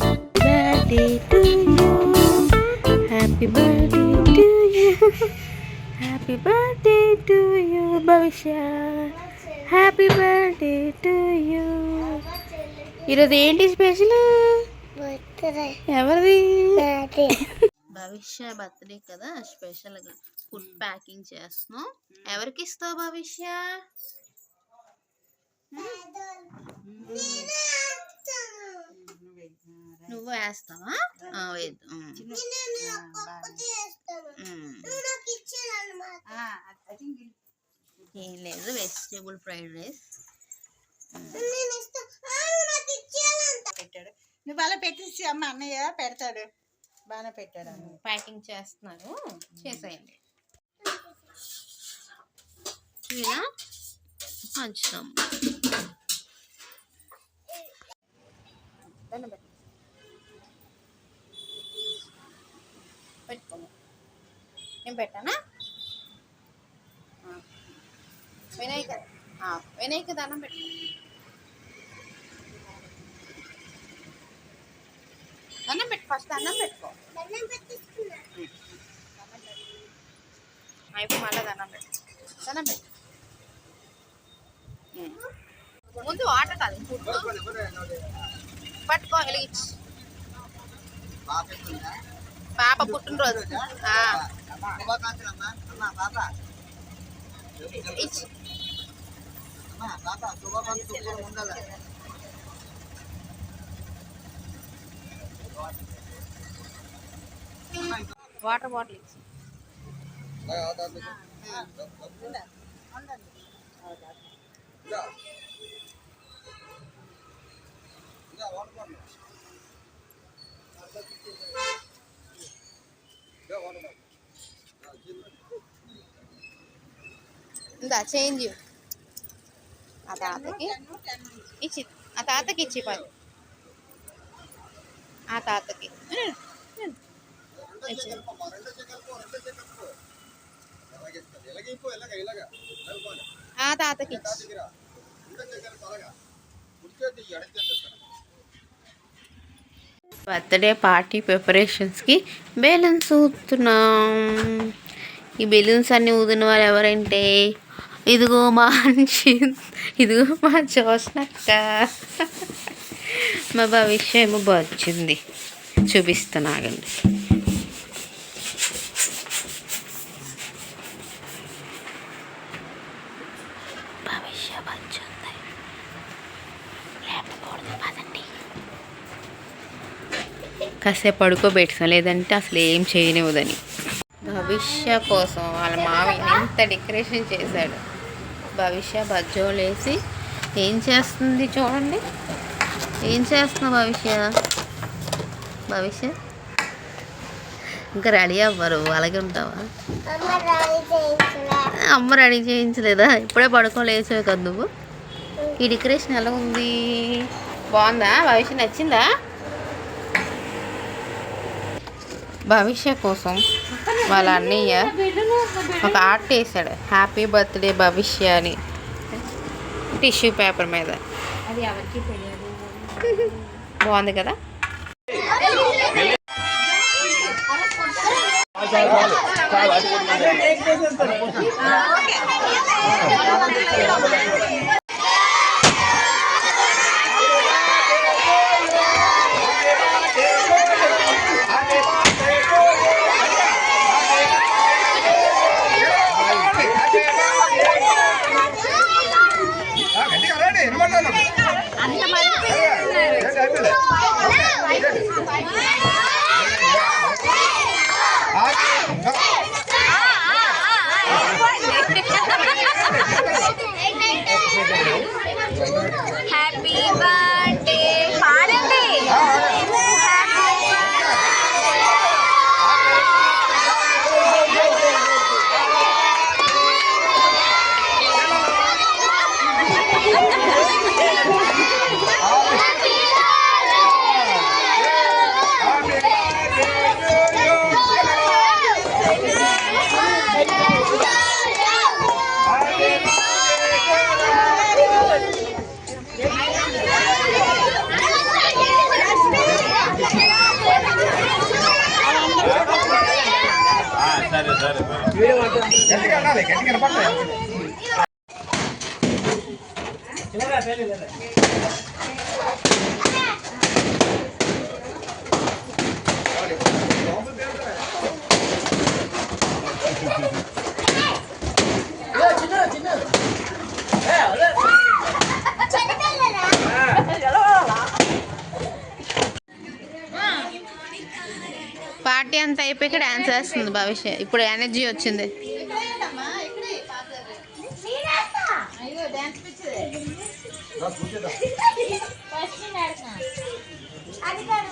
Birthday to you, happy birthday to you, happy birthday to you భవిష్య, happy birthday to you. ఈరోజు ఏంటి special? ఎవరిది? భవిష్య birthday కదా, స్పెషల్గా ఫుడ్ ప్యాకింగ్ చేస్తున్నాం. ఎవరికి ఇస్తావు భవిష్య? నువ్వు వేస్తావా? ఏం లేదు, వెజిటేబుల్ ఫ్రైడ్ రైస్ పెట్టాడు. నువ్వు అలా పెట్టేసి అమ్మ అన్నయ్య పెడతాడు. బాగా పెట్టాడు. ప్యాకింగ్ చేస్తున్నారు, చేసేయండి. ఇలా పంచుతాం. పెట్టుకోము, నేను పెట్టానా? వినాయక దండం పెట్టు. దండం పెట్టు, ఫస్ట్ దండం పెట్టుకో. అయిపోయి మళ్ళీ దండం పెట్టు. దండం పెట్టు. ముందు వాటర్ కాదు, పట్టుకో. వెలిగించి పాప పుట్టినరోజు వాటర్ బాటిల్ ఇచ్చి ఇందా చేంజ్ ఆ తాతకి ఇచ్చి, ఆ తాతకి ఇచ్చి పది, ఆ తాతకి ఆ తాతకి ఇచ్చి. బర్త్డే పార్టీ ప్రిపరేషన్స్కి బెలూన్స్ ఊదుతున్నాం. ఈ బెలూన్స్ అన్నీ ఊదిన వాళ్ళు ఎవరంటే ఇదిగో మా జోస్నక్క, మా భవిష్య ఏమో వచ్చింది, చూపిస్తున్నాగండి. భవిష్య వచ్చింది, లేపకూడదు పదండి. కాసేపు పడుకోబెట్టాం, లేదంటే అసలు ఏం చేయనివ్వదని. భవిష్య కోసం వాళ్ళ మామయ్య ఎంత డెకరేషన్ చేశాడు. భవిష్య బజ్జోలేసి ఏం చేస్తుంది చూడండి. ఏం చేస్తున్నావు భవిష్య? ఇంకా రెడీ అవ్వరు, అలాగే ఉంటావా? అమ్మ రెడీ చేయించలేదా? ఇప్పుడే పడుకోలేసావు కదా నువ్వు. ఈ డెకరేషన్ ఎలా ఉంది? బాగుందా? భవిష్య నచ్చిందా? భవిష్య కోసం వాళ్ళ అన్నయ్య ఒక ఆర్ట్ వేసాడు, హ్యాపీ బర్త్డే భవిష్య అని, టిష్యూ పేపర్ మీద. బాగుంది కదా? పార్టీ అంతా అయిపోయాక డాన్స్ వేస్తుంది భవిష్య. ఇప్పుడు ఎనర్జీ వచ్చింది. అయ్యో డాన్స్ పిచ్చిదే. అది కాదు